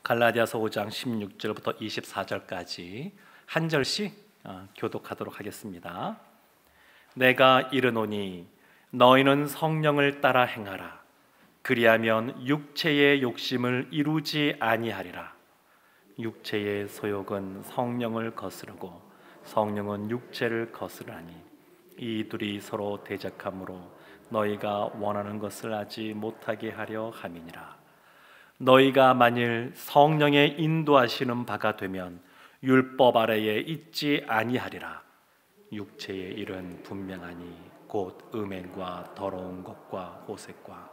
갈라디아서 5장 16절부터 24절까지 한 절씩 교독하도록 하겠습니다. 내가 이르노니 너희는 성령을 따라 행하라. 그리하면 육체의 욕심을 이루지 아니하리라. 육체의 소욕은 성령을 거스르고 성령은 육체를 거스르나니 이 둘이 서로 대적하므로 너희가 원하는 것을 하지 못하게 하려 함이니라. 너희가 만일 성령의 인도하시는 바가 되면 율법 아래에 있지 아니하리라. 육체의 일은 분명하니 곧 음행과 더러운 것과 호색과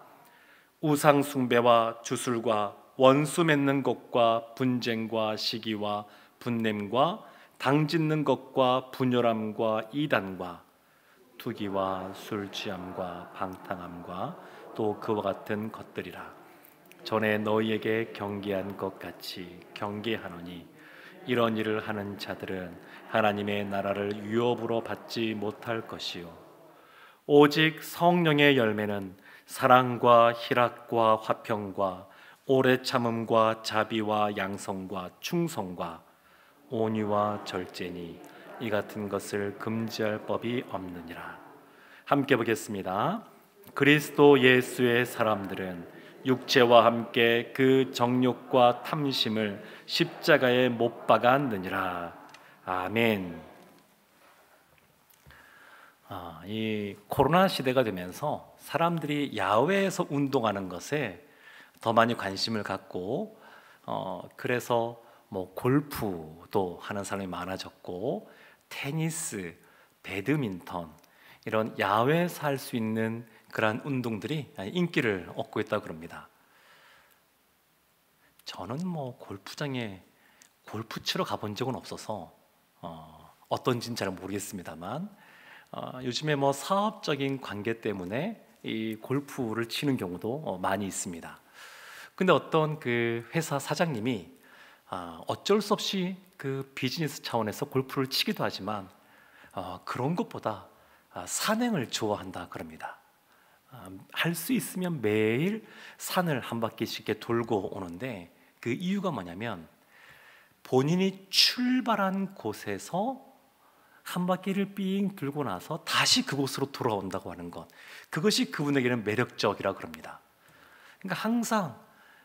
우상 숭배와 주술과 원수 맺는 것과 분쟁과 시기와 분냄과 당짓는 것과 분열함과 이단과 투기와 술 취함과 방탕함과 또 그와 같은 것들이라. 전에 너희에게 경계한 것 같이 경계하노니 이런 일을 하는 자들은 하나님의 나라를 유업으로 받지 못할 것이요 오직 성령의 열매는 사랑과 희락과 화평과 오래 참음과 자비와 양성과 충성과 온유와 절제니 이 같은 것을 금지할 법이 없느니라. 함께 보겠습니다. 그리스도 예수의 사람들은 육체와 함께 그 정욕과 탐심을 십자가에 못 박았느니라. 아멘. 이 코로나 시대가 되면서 사람들이 야외에서 운동하는 것에 더 많이 관심을 갖고 그래서 골프도 하는 사람이 많아졌고 테니스, 배드민턴 이런 야외에서 할 수 있는 그러한 운동들이 인기를 얻고 있다고 그럽니다. 저는 골프장에 골프 치러 가본 적은 없어서 어떤지는 잘 모르겠습니다만 요즘에 사업적인 관계 때문에 이 골프를 치는 경우도 많이 있습니다. 근데 어떤 그 회사 사장님이 어쩔 수 없이 그 비즈니스 차원에서 골프를 치기도 하지만 그런 것보다 산행을 좋아한다 그럽니다. 할 수 있으면 매일 산을 한 바퀴씩 이렇게 돌고 오는데 그 이유가 뭐냐면 본인이 출발한 곳에서 한 바퀴를 삥 돌고 나서 다시 그곳으로 돌아온다고 하는 것, 그것이 그분에게는 매력적이라고 그럽니다. 그러니까 항상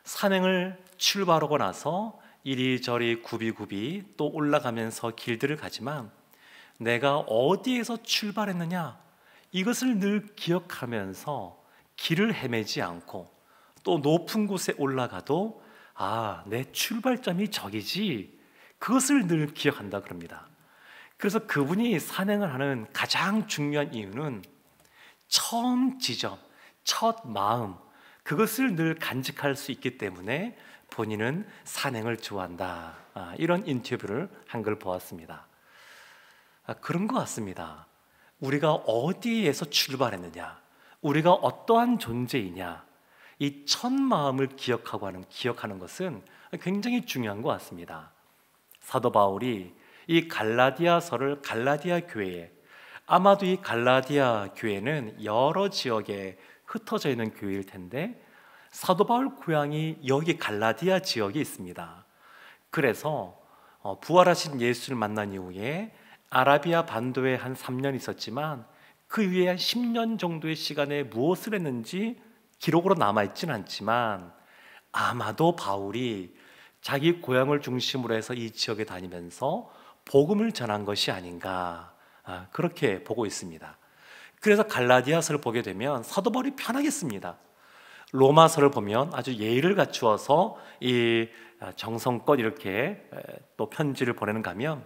산행을 출발하고 나서 이리저리 굽이굽이 또 올라가면서 길들을 가지만 내가 어디에서 출발했느냐 이것을 늘 기억하면서 길을 헤매지 않고 또 높은 곳에 올라가도 내 출발점이 저기지, 그것을 늘 기억한다 그럽니다. 그래서 그분이 산행을 하는 가장 중요한 이유는 처음 지점, 첫 마음, 그것을 늘 간직할 수 있기 때문에 본인은 산행을 좋아한다. 이런 인터뷰를 한 걸 보았습니다. 그런 것 같습니다. 우리가 어디에서 출발했느냐, 우리가 어떠한 존재이냐, 이 첫 마음을 기억하는 것은 굉장히 중요한 것 같습니다. 사도 바울이 이 갈라디아서를 갈라디아 교회에, 아마도 이 갈라디아 교회는 여러 지역에 흩어져 있는 교회일 텐데 사도 바울 고향이 여기 갈라디아 지역에 있습니다. 그래서 부활하신 예수를 만난 이후에 아라비아 반도에 한 3년 있었지만 그 위에 한 10년 정도의 시간에 무엇을 했는지 기록으로 남아있지는 않지만 아마도 바울이 자기 고향을 중심으로 해서 이 지역에 다니면서 복음을 전한 것이 아닌가, 그렇게 보고 있습니다. 그래서 갈라디아서를 보게 되면 사도 바울이 편하겠습니다. 로마서를 보면 아주 예의를 갖추어서 이 정성껏 이렇게 또 편지를 보내는가 하면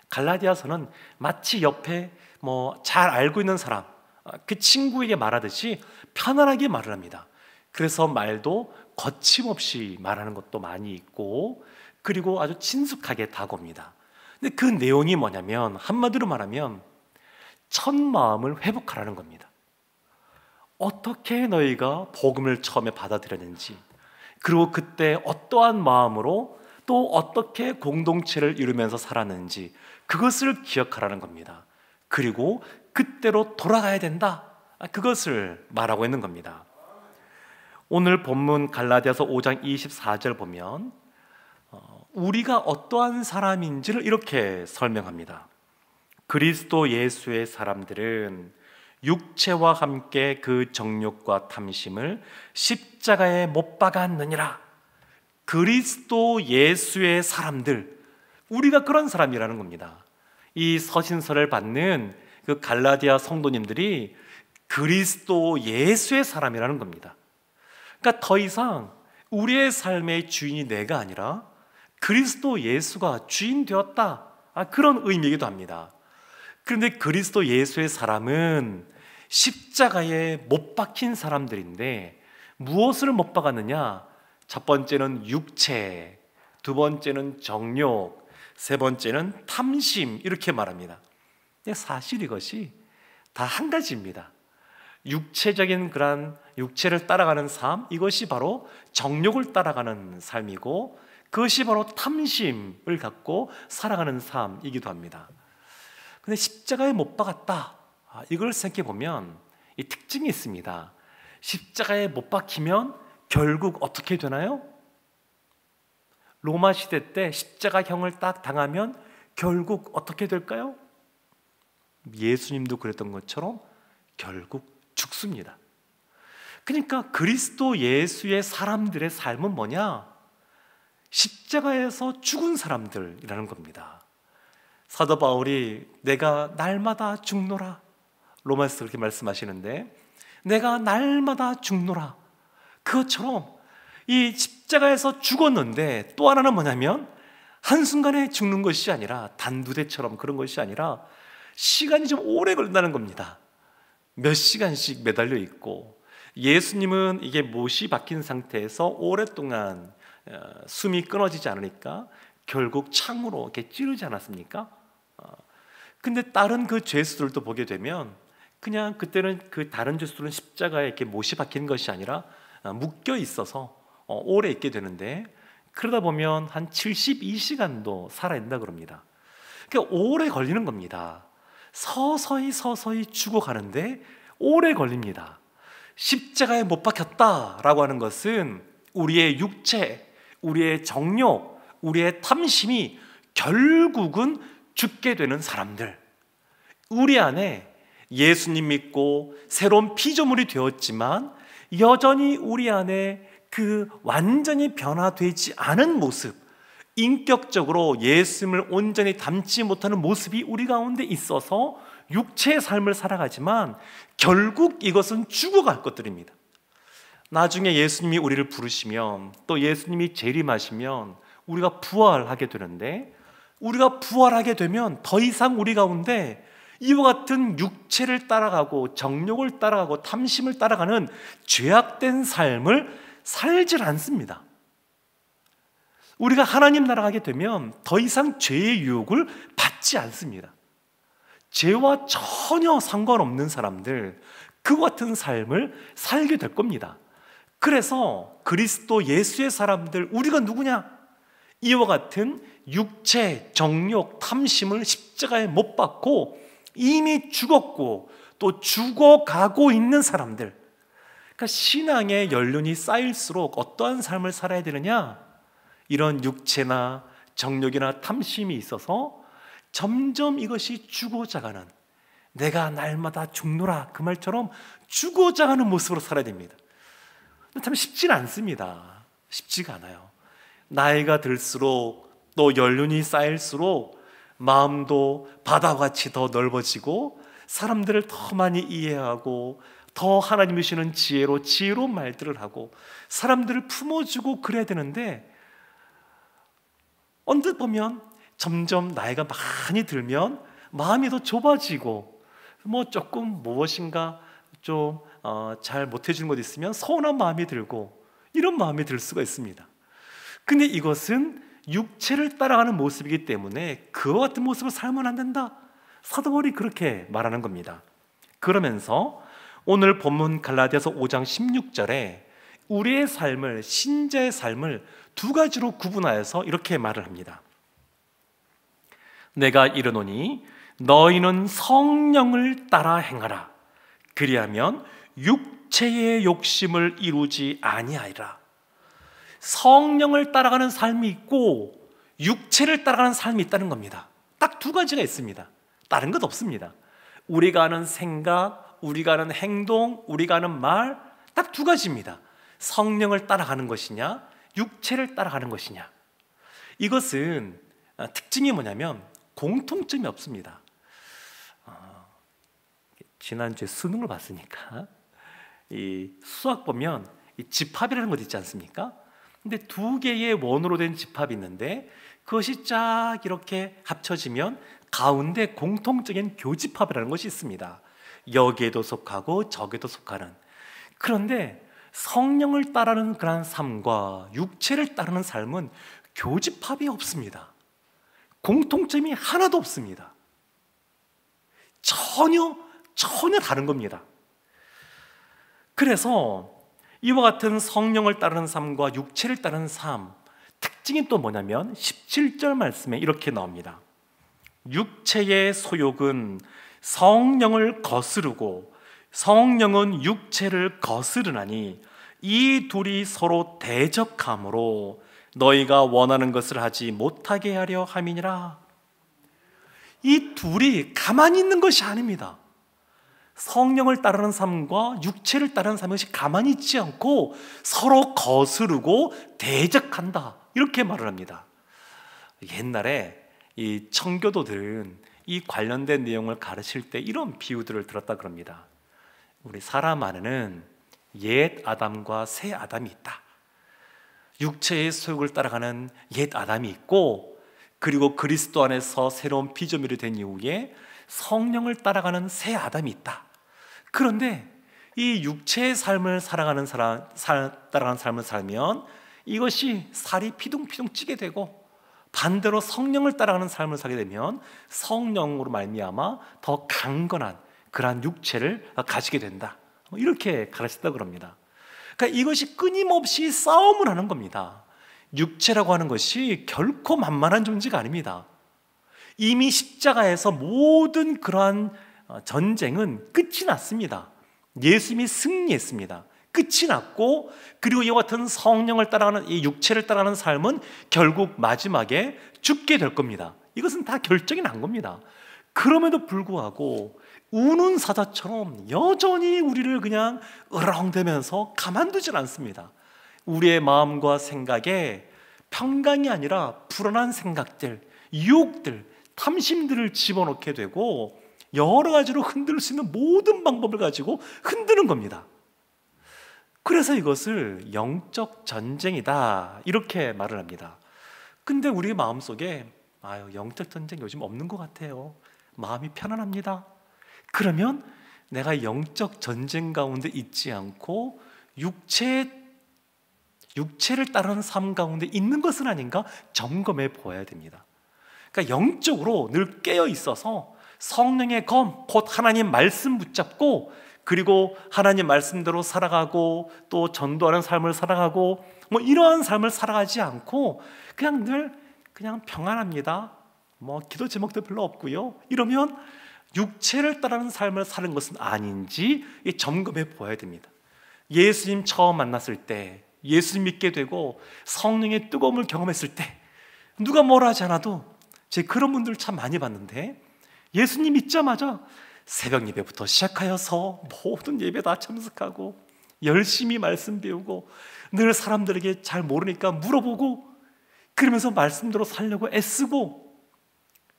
갈라디아서는 마치 옆에 잘 알고 있는 사람, 그 친구에게 말하듯이 편안하게 말을 합니다. 그래서 말도 거침없이 말하는 것도 많이 있고 그리고 아주 친숙하게 다가옵니다. 근데 그 내용이 뭐냐면 한마디로 말하면 첫 마음을 회복하라는 겁니다. 어떻게 너희가 복음을 처음에 받아들였는지, 그리고 그때 어떠한 마음으로 또 어떻게 공동체를 이루면서 살았는지 그것을 기억하라는 겁니다. 그리고 그때로 돌아가야 된다, 그것을 말하고 있는 겁니다. 오늘 본문 갈라디아서 5장 24절 보면 우리가 어떠한 사람인지를 이렇게 설명합니다. 그리스도 예수의 사람들은 육체와 함께 그 정욕과 탐심을 십자가에 못 박았느니라. 그리스도 예수의 사람들, 우리가 그런 사람이라는 겁니다. 이 서신서를 받는 그 갈라디아 성도님들이 그리스도 예수의 사람이라는 겁니다. 그러니까 더 이상 우리의 삶의 주인이 내가 아니라 그리스도 예수가 주인 되었다, 그런 의미이기도 합니다. 그런데 그리스도 예수의 사람은 십자가에 못 박힌 사람들인데 무엇을 못 박았느냐? 첫 번째는 육체, 두 번째는 정욕, 세 번째는 탐심, 이렇게 말합니다. 사실 이것이 다 한 가지입니다. 육체적인 그런 육체를 따라가는 삶, 이것이 바로 정욕을 따라가는 삶이고, 그것이 바로 탐심을 갖고 살아가는 삶이기도 합니다. 근데 십자가에 못 박았다, 이걸 생각해 보면 이 특징이 있습니다. 십자가에 못 박히면 결국 어떻게 되나요? 로마 시대 때 십자가형을 딱 당하면 결국 어떻게 될까요? 예수님도 그랬던 것처럼 결국 죽습니다. 그러니까 그리스도 예수의 사람들의 삶은 뭐냐? 십자가에서 죽은 사람들이라는 겁니다. 사도 바울이 내가 날마다 죽노라, 로마에서 그렇게 말씀하시는데, 내가 날마다 죽노라, 그것처럼 이 십자가에서 죽었는데 또 하나는 뭐냐면 한순간에 죽는 것이 아니라, 단두대처럼 그런 것이 아니라 시간이 좀 오래 걸린다는 겁니다. 몇 시간씩 매달려 있고, 예수님은 이게 못이 박힌 상태에서 오랫동안 숨이 끊어지지 않으니까 결국 창으로 이렇게 찌르지 않았습니까? 근데 다른 그 죄수들도 보게 되면 그냥 그때는 그 다른 죄수들은 십자가에 이렇게 못이 박힌 것이 아니라 묶여 있어서 오래 있게 되는데, 그러다 보면 한 72시간도 살아있다 그럽니다. 그러니까 오래 걸리는 겁니다. 서서히 죽어가는데 오래 걸립니다. 십자가에 못 박혔다라고 하는 것은 우리의 육체, 우리의 정욕, 우리의 탐심이 결국은 죽게 되는 사람들, 우리 안에 예수님 믿고 새로운 피조물이 되었지만 여전히 우리 안에 그 완전히 변화되지 않은 모습, 인격적으로 예수님을 온전히 닮지 못하는 모습이 우리 가운데 있어서 육체의 삶을 살아가지만 결국 이것은 죽어갈 것들입니다. 나중에 예수님이 우리를 부르시면, 또 예수님이 재림하시면 우리가 부활하게 되는데, 우리가 부활하게 되면 더 이상 우리 가운데 이와 같은 육체를 따라가고 정욕을 따라가고 탐심을 따라가는 죄악된 삶을 살질 않습니다. 우리가 하나님 나라 가게 되면 더 이상 죄의 유혹을 받지 않습니다. 죄와 전혀 상관없는 사람들, 그 같은 삶을 살게 될 겁니다. 그래서 그리스도 예수의 사람들, 우리가 누구냐? 이와 같은 육체, 정욕, 탐심을 십자가에 못 박고 이미 죽었고 또 죽어가고 있는 사람들. 그러니까 신앙의 연륜이 쌓일수록 어떠한 삶을 살아야 되느냐? 이런 육체나 정욕이나 탐심이 있어서 점점 이것이 죽어가는, 내가 날마다 죽노라, 그 말처럼 죽어가는 모습으로 살아야 됩니다. 참 쉽지는 않습니다. 쉽지가 않아요. 나이가 들수록 또 연륜이 쌓일수록 마음도 바다같이 더 넓어지고 사람들을 더 많이 이해하고 더 하나님이 주시는 지혜로운 말들을 하고 사람들을 품어주고 그래야 되는데, 언뜻 보면 점점 나이가 많이 들면 마음이 더 좁아지고 조금 무엇인가 좀 잘 못해주는 것 있으면 서운한 마음이 들고 이런 마음이 들 수가 있습니다. 근데 이것은 육체를 따라가는 모습이기 때문에 그와 같은 모습을 살면 안 된다, 사도 바울이 그렇게 말하는 겁니다. 그러면서 오늘 본문 갈라디아서 5장 16절에 우리의 삶을, 신자의 삶을 두 가지로 구분하여서 이렇게 말을 합니다. 내가 이르노니 너희는 성령을 따라 행하라. 그리하면 육체의 욕심을 이루지 아니하리라. 성령을 따라가는 삶이 있고 육체를 따라가는 삶이 있다는 겁니다. 딱 두 가지가 있습니다. 다른 것 없습니다. 우리가 하는 생각, 우리가 하는 행동, 우리가 하는 말, 딱 두 가지입니다. 성령을 따라가는 것이냐, 육체를 따라가는 것이냐. 이것은 특징이 뭐냐면 공통점이 없습니다. 지난주에 수능을 봤으니까 이 수학 보면 이 집합이라는 것 있지 않습니까? 근데 두 개의 원으로 된 집합이 있는데 그것이 쫙 이렇게 합쳐지면 가운데 공통적인 교집합이라는 것이 있습니다. 여기에도 속하고 저기에도 속하는. 그런데 성령을 따르는 그런 삶과 육체를 따르는 삶은 교집합이 없습니다. 공통점이 하나도 없습니다. 전혀 다른 겁니다. 그래서 이와 같은 성령을 따르는 삶과 육체를 따르는 삶, 특징이 또 뭐냐면 17절 말씀에 이렇게 나옵니다. 육체의 소욕은 성령을 거스르고 성령은 육체를 거스르나니 이 둘이 서로 대적함으로 너희가 원하는 것을 하지 못하게 하려 함이니라. 이 둘이 가만히 있는 것이 아닙니다. 성령을 따르는 삶과 육체를 따르는 삶이 가만히 있지 않고 서로 거스르고 대적한다, 이렇게 말을 합니다. 옛날에 이 청교도들은 이 관련된 내용을 가르칠 때 이런 비유들을 들었다 그럽니다. 우리 사람 안에는 옛 아담과 새 아담이 있다. 육체의 소욕을 따라가는 옛 아담이 있고, 그리고 그리스도 안에서 새로운 피조물이 된 이후에 성령을 따라가는 새 아담이 있다. 그런데 이 육체의 삶을 살아가는 따라가는 삶을 살면 이것이 살이 피둥피둥 찌게 되고, 반대로 성령을 따라가는 삶을 살게 되면 성령으로 말미암아 더 강건한 그러한 육체를 가지게 된다, 이렇게 가르쳤다 그럽니다. 그러니까 이것이 끊임없이 싸움을 하는 겁니다. 육체라고 하는 것이 결코 만만한 존재가 아닙니다. 이미 십자가에서 모든 그러한 전쟁은 끝이 났습니다. 예수님이 승리했습니다. 끝이 났고, 그리고 이와 같은 성령을 따라가는 이 육체를 따라가는 삶은 결국 마지막에 죽게 될 겁니다. 이것은 다 결정이 난 겁니다. 그럼에도 불구하고 우는 사자처럼 여전히 우리를 그냥 으렁대면서 가만두질 않습니다. 우리의 마음과 생각에 평강이 아니라 불안한 생각들, 유혹들, 탐심들을 집어넣게 되고 여러 가지로 흔들 수 있는 모든 방법을 가지고 흔드는 겁니다. 그래서 이것을 영적 전쟁이다, 이렇게 말을 합니다. 근데 우리 마음속에 영적 전쟁 요즘 없는 것 같아요. 마음이 편안합니다. 그러면 내가 영적 전쟁 가운데 있지 않고 육체를 따르는 삶 가운데 있는 것은 아닌가 점검해 보아야 됩니다. 그러니까 영적으로 늘 깨어 있어서 성령의 검, 곧 하나님 말씀 붙잡고, 그리고 하나님 말씀대로 살아가고 또 전도하는 삶을 살아가고 이러한 삶을 살아가지 않고 그냥 늘 평안합니다. 기도 제목도 별로 없고요. 이러면 육체를 따르는 삶을 사는 것은 아닌지 점검해 보아야 됩니다. 예수님 처음 만났을 때, 예수님 믿게 되고 성령의 뜨거움을 경험했을 때 누가 뭐라 하지 않아도, 제가 그런 분들 참 많이 봤는데, 예수님 믿자마자 새벽 예배부터 시작하여서 모든 예배 다 참석하고 열심히 말씀 배우고 늘 사람들에게 잘 모르니까 물어보고 그러면서 말씀대로 살려고 애쓰고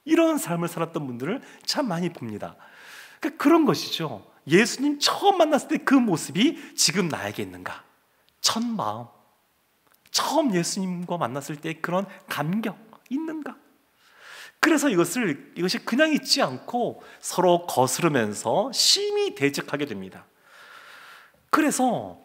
이런 삶을 살았던 분들을 참 많이 봅니다. 그러니까 그런 것이죠. 예수님 처음 만났을 때 그 모습이 지금 나에게 있는가? 첫 마음, 처음 예수님과 만났을 때 그런 감격 있는가? 그래서 이것이 그냥 있지 않고 서로 거스르면서 심히 대적하게 됩니다. 그래서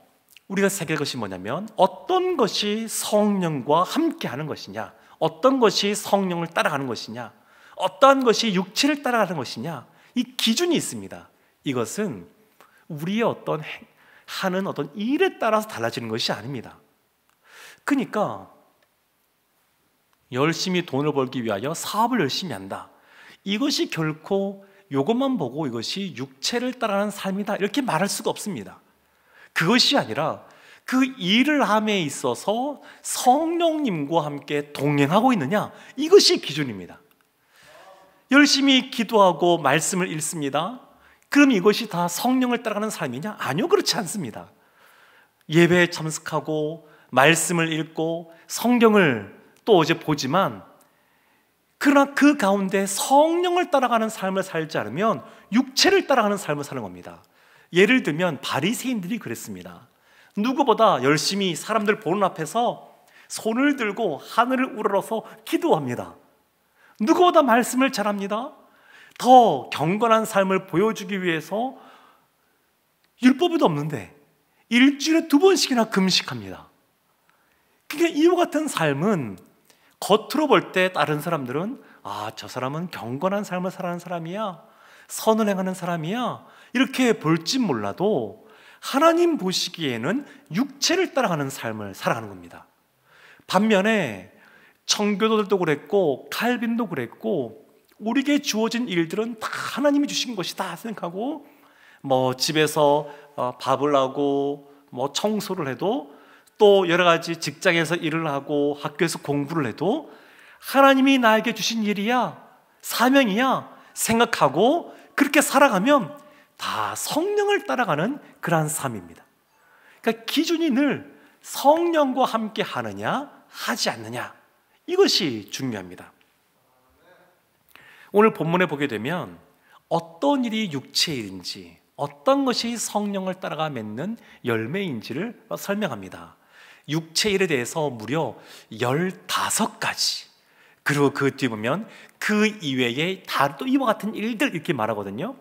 우리가 새길 것이 뭐냐면, 어떤 것이 성령과 함께하는 것이냐, 어떤 것이 성령을 따라가는 것이냐, 어떠한 것이 육체를 따라가는 것이냐, 이 기준이 있습니다. 이것은 우리의 하는 어떤 일에 따라서 달라지는 것이 아닙니다. 그러니까 열심히 돈을 벌기 위하여 사업을 열심히 한다, 이것이 결코 이것만 보고 이것이 육체를 따라가는 삶이다, 이렇게 말할 수가 없습니다. 그것이 아니라 그 일을 함에 있어서 성령님과 함께 동행하고 있느냐, 이것이 기준입니다. 열심히 기도하고 말씀을 읽습니다. 그럼 이것이 다 성령을 따라가는 삶이냐? 아니요, 그렇지 않습니다. 예배에 참석하고 말씀을 읽고 성경을 또 어제 보지만, 그러나 그 가운데 성령을 따라가는 삶을 살지 않으면 육체를 따라가는 삶을 사는 겁니다. 예를 들면 바리새인들이 그랬습니다. 누구보다 열심히 사람들 보는 앞에서 손을 들고 하늘을 우러러서 기도합니다. 누구보다 말씀을 잘합니다. 더 경건한 삶을 보여주기 위해서 율법에도 없는데 일주일에 2번씩이나 금식합니다. 그러니까 이와 같은 삶은 겉으로 볼 때 다른 사람들은 저 사람은 경건한 삶을 살아가는 사람이야, 선을 행하는 사람이야, 이렇게 볼지 몰라도 하나님 보시기에는 육체를 따라가는 삶을 살아가는 겁니다. 반면에 청교도들도 그랬고 칼빈도 그랬고, 우리에게 주어진 일들은 다 하나님이 주신 것이다 생각하고, 집에서 밥을 하고 청소를 해도, 또 여러 가지 직장에서 일을 하고 학교에서 공부를 해도 하나님이 나에게 주신 일이야, 사명이야 생각하고 그렇게 살아가면 다 성령을 따라가는 그러한 삶입니다. 그러니까 기준이 늘 성령과 함께 하느냐 하지 않느냐, 이것이 중요합니다. 오늘 본문에 보게 되면 어떤 일이 육체의 일인지, 어떤 것이 성령을 따라가 맺는 열매인지를 설명합니다. 육체의 일에 대해서 무려 15가지, 그리고 그 뒤에 보면 그 이외에 다 또 이와 같은 일들 이렇게 말하거든요.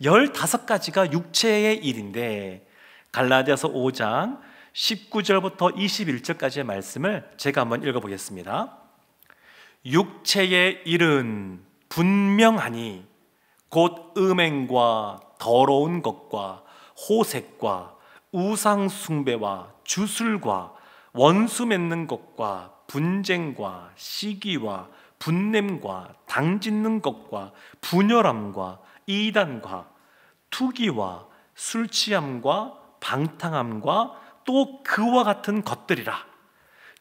15가지가 육체의 일인데, 갈라디아서 5장 19절부터 21절까지의 말씀을 제가 한번 읽어보겠습니다. 육체의 일은 분명하니 곧 음행과 더러운 것과 호색과 우상 숭배와 주술과 원수 맺는 것과 분쟁과 시기와 분냄과 당짓는 것과 분열함과 이단과 투기와 술 취함과 방탕함과 또 그와 같은 것들이라.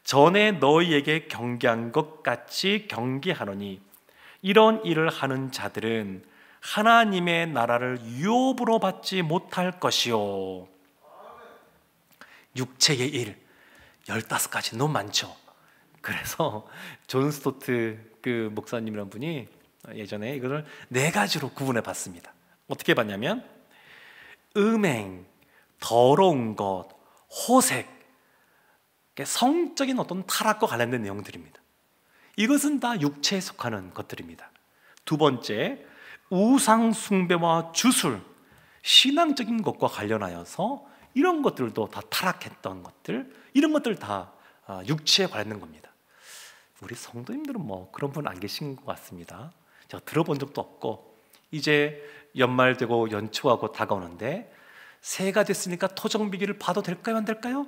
전에 너희에게 경계한 것 같이 경계하노니 이런 일을 하는 자들은 하나님의 나라를 유업으로 받지 못할 것이요. 육체의 일 15가지, 너무 많죠. 그래서 존 스토트 그 목사님이라는 분이 예전에 이걸 4가지로 구분해 봤습니다. 어떻게 봤냐면 음행, 더러운 것, 호색, 성적인 어떤 타락과 관련된 내용들입니다. 이것은 다 육체에 속하는 것들입니다. 2번째, 우상 숭배와 주술, 신앙적인 것과 관련하여서 이런 것들도 다 타락했던 것들, 이런 것들 다 육체에 관련된 겁니다. 우리 성도님들은 그런 분 안 계신 것 같습니다. 제가 들어본 적도 없고, 이제 연말 되고 연초하고 다가오는데 새해가 됐으니까 토정비기를 봐도 될까요, 안 될까요?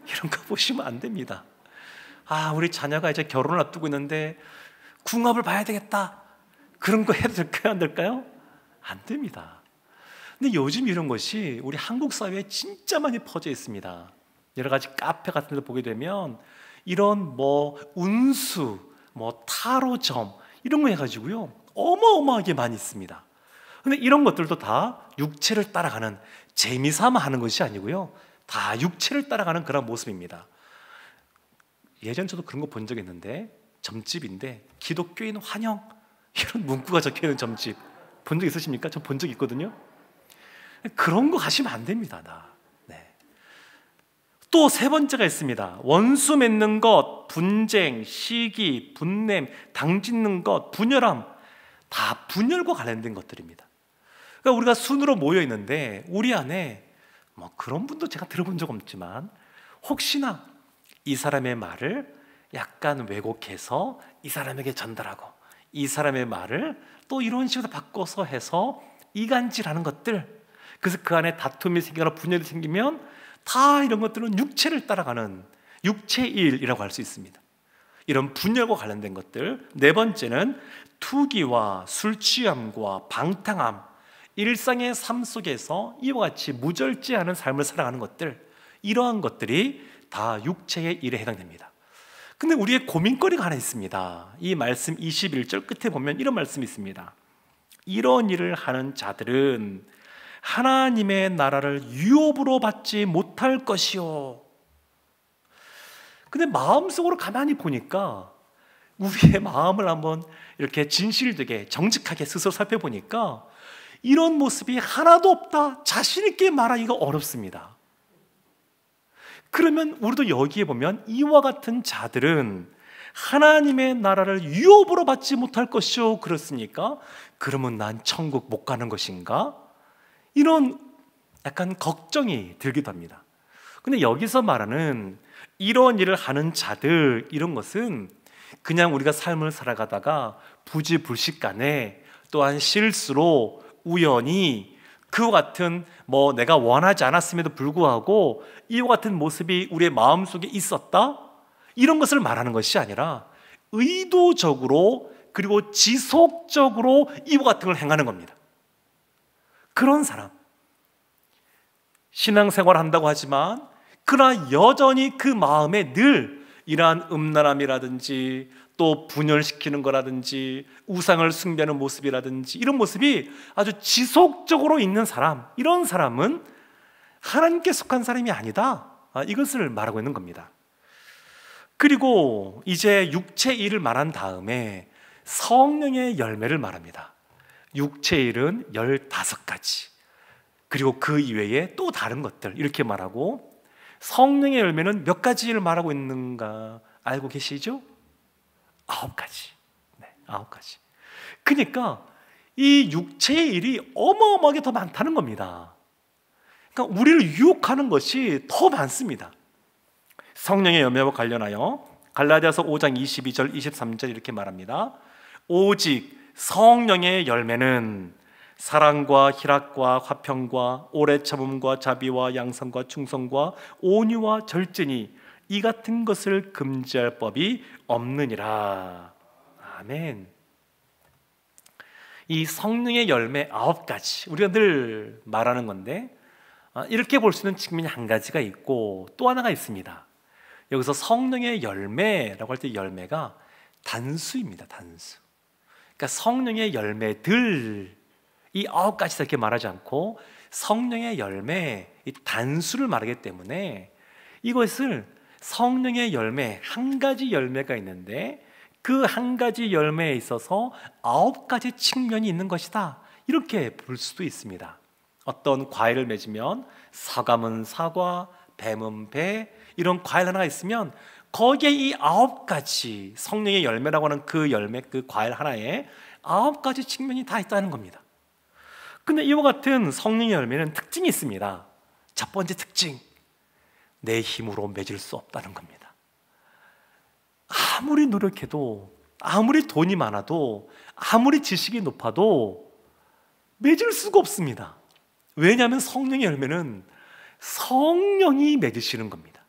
이런 거 보시면 안 됩니다. 우리 자녀가 이제 결혼을 앞두고 있는데 궁합을 봐야 되겠다, 그런 거 해도 될까요, 안 될까요? 안 됩니다. 근데 요즘 이런 것이 우리 한국 사회에 진짜 많이 퍼져 있습니다. 여러 가지 카페 같은 데 보게 되면 이런 운수, 타로점 이런 거 해가지고요 어마어마하게 많이 있습니다. 근데 이런 것들도 다 육체를 따라가는, 재미삼아 하는 것이 아니고요, 다 육체를 따라가는 그런 모습입니다. 예전 저도 그런 거 본 적 있는데, 점집인데 기독교인 환영 이런 문구가 적혀있는 점집 본 적 있으십니까? 전 본 적 있거든요. 그런 거 가시면 안 됩니다. 또 3번째가 있습니다. 원수 맺는 것, 분쟁, 시기, 분냄, 당짓는 것, 분열함, 다 분열과 관련된 것들입니다. 그러니까 우리가 순으로 모여 있는데 우리 안에 그런 분도 제가 들어본 적 없지만, 혹시나 이 사람의 말을 약간 왜곡해서 이 사람에게 전달하고, 이 사람의 말을 또 이런 식으로 바꿔서 해서 이간질하는 것들, 그래서 그 안에 다툼이 생기거나 분열이 생기면 다 이런 것들은 육체를 따라가는 육체의 일이라고 할 수 있습니다. 이런 분열과 관련된 것들. 4번째는 투기와 술 취함과 방탕함, 일상의 삶 속에서 이와 같이 무절제하는 삶을 살아가는 것들, 이러한 것들이 다 육체의 일에 해당됩니다. 근데 우리의 고민거리가 하나 있습니다. 이 말씀 21절 끝에 보면 이런 말씀이 있습니다. 이런 일을 하는 자들은 하나님의 나라를 유업으로 받지 못할 것이요. 근데 마음속으로 가만히 보니까, 우리의 마음을 한번 이렇게 진실되게 정직하게 스스로 살펴보니까 이런 모습이 하나도 없다, 자신 있게 말하기가 어렵습니다. 그러면 우리도 여기에 보면 이와 같은 자들은 하나님의 나라를 유업으로 받지 못할 것이요, 그렇습니까? 그러면 난 천국 못 가는 것인가? 이런 약간 걱정이 들기도 합니다. 근데 여기서 말하는 이런 일을 하는 자들, 이런 것은 그냥 우리가 삶을 살아가다가 부지불식간에 또한 실수로 우연히 그와 같은 내가 원하지 않았음에도 불구하고 이와 같은 모습이 우리의 마음속에 있었다, 이런 것을 말하는 것이 아니라 의도적으로 그리고 지속적으로 이와 같은 걸 행하는 겁니다. 그런 사람, 신앙생활을 한다고 하지만 그러나 여전히 그 마음에 늘 이러한 음란함이라든지 또 분열시키는 거라든지 우상을 숭배하는 모습이라든지 이런 모습이 아주 지속적으로 있는 사람, 이런 사람은 하나님께 속한 사람이 아니다, 이것을 말하고 있는 겁니다. 그리고 이제 육체의 일을 말한 다음에 성령의 열매를 말합니다. 육체의 일은 15가지, 그리고 그 이외에 또 다른 것들, 이렇게 말하고, 성령의 열매는 몇 가지를 말하고 있는가 알고 계시죠? 9가지. 네, 9가지. 그러니까 이 육체의 일이 어마어마하게 더 많다는 겁니다. 그러니까 우리를 유혹하는 것이 더 많습니다. 성령의 열매와 관련하여 갈라디아서 5장 22절 23절 이렇게 말합니다. 오직 성령의 열매는 사랑과 희락과 화평과 오래 참음과 자비와 양선과 충성과 온유와 절제니 이 같은 것을 금지할 법이 없느니라. 아멘. 이 성령의 열매 9가지, 우리가 늘 말하는 건데 이렇게 볼 수 있는 측면이 한 가지가 있고 또 하나가 있습니다. 여기서 성령의 열매라고 할 때 열매가 단수입니다. 단수. 그러니까 성령의 열매들, 이 9가지 이렇게 말하지 않고 성령의 열매, 이 단수를 말하기 때문에 이것을 성령의 열매, 한 가지 열매가 있는데 그 한 가지 열매에 있어서 9가지 측면이 있는 것이다, 이렇게 볼 수도 있습니다. 어떤 과일을 맺으면 사과면 사과, 배면 배, 이런 과일 하나가 있으면 거기에 이 9가지 성령의 열매라고 하는 그 열매, 그 과일 하나에 9가지 측면이 다 있다는 겁니다. 근데 이와 같은 성령의 열매는 특징이 있습니다. 첫 번째 특징, 내 힘으로 맺을 수 없다는 겁니다. 아무리 노력해도, 아무리 돈이 많아도, 아무리 지식이 높아도 맺을 수가 없습니다. 왜냐하면 성령의 열매는 성령이 맺으시는 겁니다.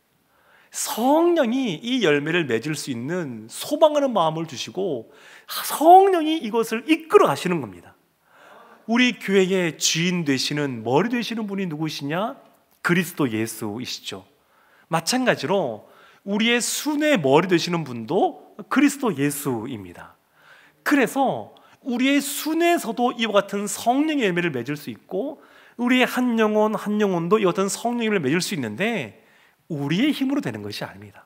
성령이 이 열매를 맺을 수 있는 소망하는 마음을 주시고 성령이 이것을 이끌어 가시는 겁니다. 우리 교회의 주인 되시는, 머리 되시는 분이 누구시냐? 그리스도 예수이시죠. 마찬가지로 우리의 순회 머리 되시는 분도 그리스도 예수입니다. 그래서 우리의 순회에서도 이와 같은 성령의 열매를 맺을 수 있고 우리의 한 영혼 한 영혼도 이와 같은 성령의 열매를 맺을 수 있는데 우리의 힘으로 되는 것이 아닙니다.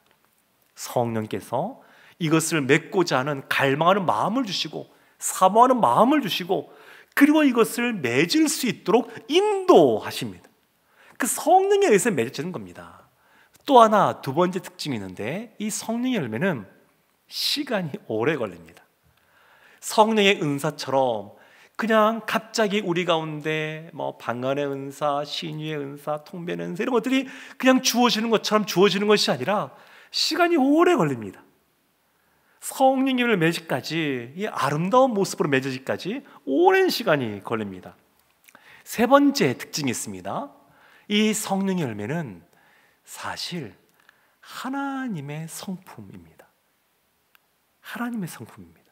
성령께서 이것을 맺고자 하는 갈망하는 마음을 주시고 사모하는 마음을 주시고 그리고 이것을 맺을 수 있도록 인도하십니다. 그 성령에 의해서 맺어지는 겁니다. 또 하나, 두 번째 특징이 있는데 이 성령의 열매는 시간이 오래 걸립니다. 성령의 은사처럼 그냥 갑자기 우리 가운데 방언의 은사, 신유의 은사, 통변의 은사 이런 것들이 그냥 주어지는 것처럼 주어지는 것이 아니라 시간이 오래 걸립니다. 성령의 열매를 맺기까지, 이 아름다운 모습으로 맺어지기까지 오랜 시간이 걸립니다. 세 번째 특징이 있습니다. 이 성령의 열매는 사실 하나님의 성품입니다. 하나님의 성품입니다.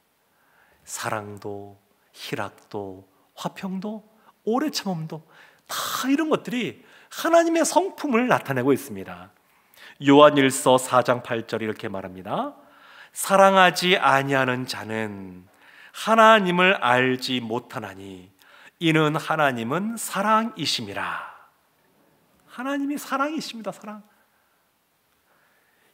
사랑도, 희락도, 화평도, 오래 참음도 다 이런 것들이 하나님의 성품을 나타내고 있습니다. 요한일서 4장 8절 이렇게 말합니다. 사랑하지 아니하는 자는 하나님을 알지 못하나니 이는 하나님은 사랑이심이라. 하나님이 사랑이십니다. 사랑.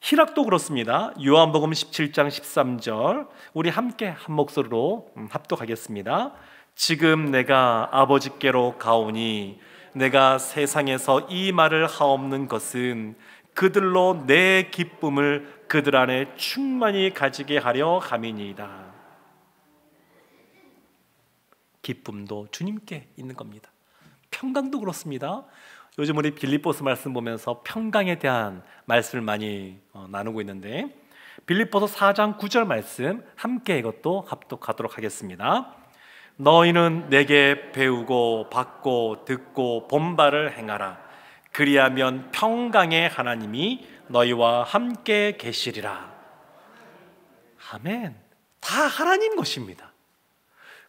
희락도 그렇습니다. 요한복음 17장 13절 우리 함께 한 목소리로 합독하겠습니다. 지금 내가 아버지께로 가오니 내가 세상에서 이 말을 하옵는 것은 그들로 내 기쁨을 그들 안에 충만히 가지게 하려 함이니이다. 기쁨도 주님께 있는 겁니다. 평강도 그렇습니다. 요즘 우리 빌립보서 말씀 보면서 평강에 대한 말씀을 많이 나누고 있는데 빌립보서 4장 9절 말씀 함께 이것도 합독하도록 하겠습니다. 너희는 내게 배우고 받고 듣고 본 바를 행하라. 그리하면 평강의 하나님이 너희와 함께 계시리라. 아멘. 다 하나님 것입니다.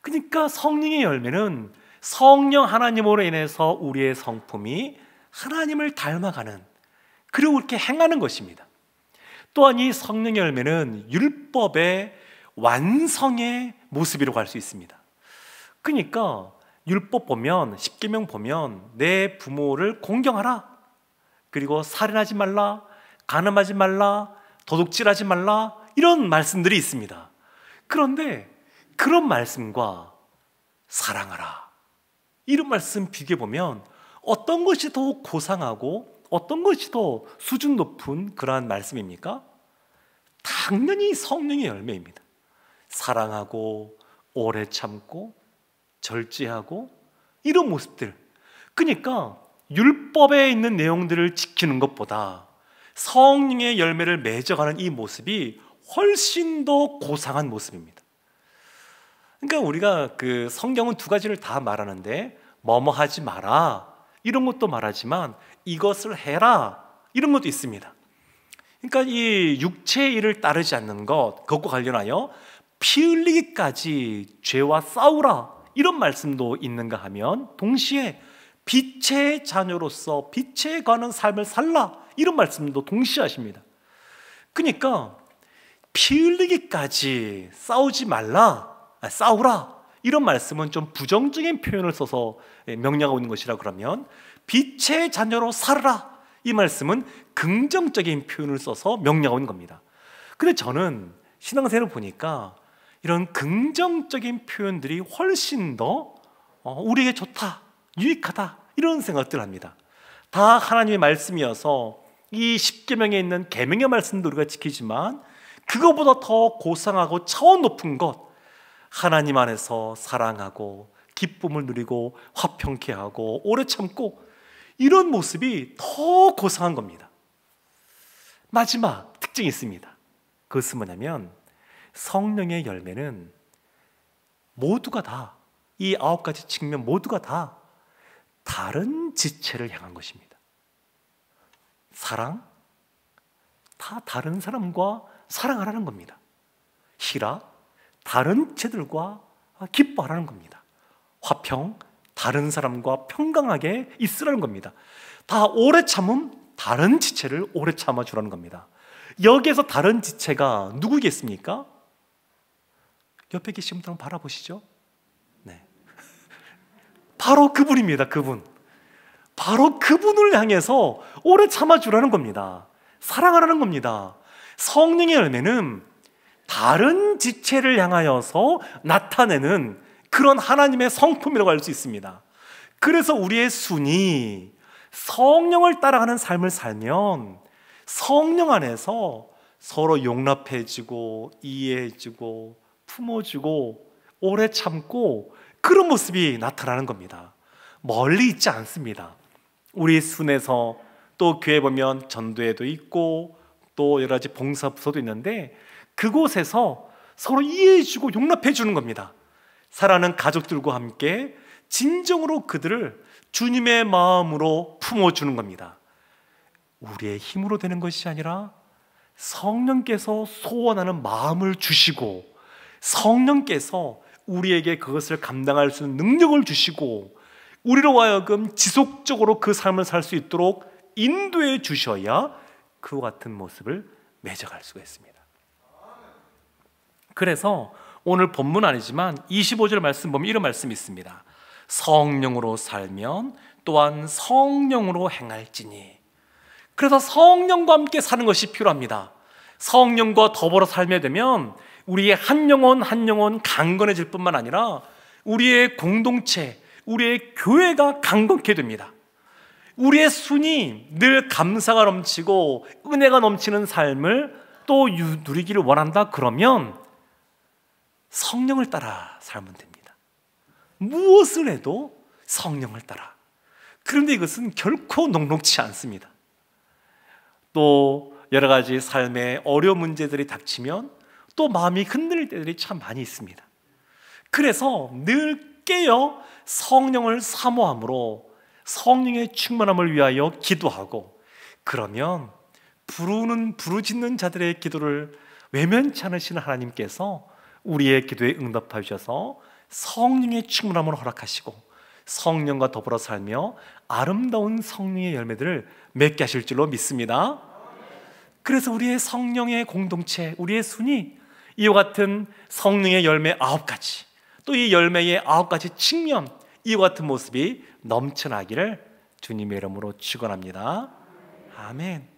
그러니까 성령의 열매는 성령 하나님으로 인해서 우리의 성품이 하나님을 닮아가는, 그리고 이렇게 행하는 것입니다. 또한 이 성령의 열매는 율법의 완성의 모습이라고 할 수 있습니다. 그러니까 율법 보면, 십계명 보면 내 부모를 공경하라, 그리고 살인하지 말라, 간음하지 말라, 도둑질하지 말라, 이런 말씀들이 있습니다. 그런데 그런 말씀과 사랑하라, 이런 말씀 비교해보면 어떤 것이 더 고상하고 어떤 것이 더 수준 높은 그러한 말씀입니까? 당연히 성령의 열매입니다. 사랑하고 오래 참고 절제하고 이런 모습들. 그러니까 율법에 있는 내용들을 지키는 것보다 성령의 열매를 맺어가는 이 모습이 훨씬 더 고상한 모습입니다. 그러니까 우리가 그 성경은 두 가지를 다 말하는데 뭐뭐 하지 마라 이런 것도 말하지만 이것을 해라 이런 것도 있습니다. 그러니까 이 육체의 일을 따르지 않는 것, 그것과 관련하여 피 흘리기까지 죄와 싸우라 이런 말씀도 있는가 하면 동시에 빛의 자녀로서 빛에 관한 삶을 살라 이런 말씀도 동시에 하십니다. 그러니까 피 흘리기까지 싸우지 말라, 싸우라 이런 말씀은 좀 부정적인 표현을 써서 명령하고 있는 것이라 그러면 빛의 자녀로 살아라 이 말씀은 긍정적인 표현을 써서 명령하고 있는 겁니다. 근데 저는 신앙생활을 보니까 이런 긍정적인 표현들이 훨씬 더 우리에게 좋다, 유익하다 이런 생각들을 합니다. 다 하나님의 말씀이어서 이 십계명에 있는 계명의 말씀도 우리가 지키지만 그거보다 더 고상하고 차원 높은 것, 하나님 안에서 사랑하고 기쁨을 누리고 화평케 하고 오래 참고 이런 모습이 더 고상한 겁니다. 마지막 특징이 있습니다. 그것은 뭐냐면 성령의 열매는 모두가 다, 이 9가지 측면 모두가 다 다른 지체를 향한 것입니다. 사랑, 다 다른 사람과 사랑하라는 겁니다. 희락, 다른 지체들과 기뻐하라는 겁니다. 화평, 다른 사람과 평강하게 있으라는 겁니다. 다 오래 참음, 다른 지체를 오래 참아주라는 겁니다. 여기에서 다른 지체가 누구겠습니까? 옆에 계신 분 한번 바라보시죠. 네. 바로 그분입니다. 그분. 바로 그분을 향해서 오래 참아주라는 겁니다. 사랑하라는 겁니다. 성령의 열매는 다른 지체를 향하여서 나타내는 그런 하나님의 성품이라고 할 수 있습니다. 그래서 우리의 순이 성령을 따라가는 삶을 살면 성령 안에서 서로 용납해주고 이해해주고 품어주고 오래 참고 그런 모습이 나타나는 겁니다. 멀리 있지 않습니다. 우리 순에서 또 교회 보면 전도회도 있고 또 여러 가지 봉사부서도 있는데 그곳에서 서로 이해해주고 용납해주는 겁니다. 사랑하는 가족들과 함께 진정으로 그들을 주님의 마음으로 품어주는 겁니다. 우리의 힘으로 되는 것이 아니라 성령께서 소원하는 마음을 주시고 성령께서 우리에게 그것을 감당할 수 있는 능력을 주시고 우리로 하여금 지속적으로 그 삶을 살 수 있도록 인도해 주셔야 그와 같은 모습을 맺어갈 수가 있습니다. 그래서 오늘 본문 아니지만 25절 말씀 보면 이런 말씀이 있습니다. 성령으로 살면 또한 성령으로 행할지니. 그래서 성령과 함께 사는 것이 필요합니다. 성령과 더불어 살게 되면 우리의 한 영혼 한 영혼 강건해질 뿐만 아니라 우리의 공동체, 우리의 교회가 강건케 됩니다. 우리의 순이 늘 감사가 넘치고 은혜가 넘치는 삶을 또 누리기를 원한다 그러면 성령을 따라 살면 됩니다. 무엇을 해도 성령을 따라. 그런데 이것은 결코 녹록지 않습니다. 또 여러 가지 삶의 어려운 문제들이 닥치면 또 마음이 흔들릴 때들이 참 많이 있습니다. 그래서 늘 깨어 성령을 사모함으로 성령의 충만함을 위하여 기도하고, 그러면 부르짖는 자들의 기도를 외면치 않으시는 하나님께서 우리의 기도에 응답하여 주셔서 성령의 충만함을 허락하시고 성령과 더불어 살며 아름다운 성령의 열매들을 맺게 하실 줄로 믿습니다. 그래서 우리의 성령의 공동체, 우리의 순이 이와 같은 성령의 열매 9가지, 또 이 열매의 9가지 측면, 이와 같은 모습이 넘쳐나기를 주님의 이름으로 축원합니다. 아멘.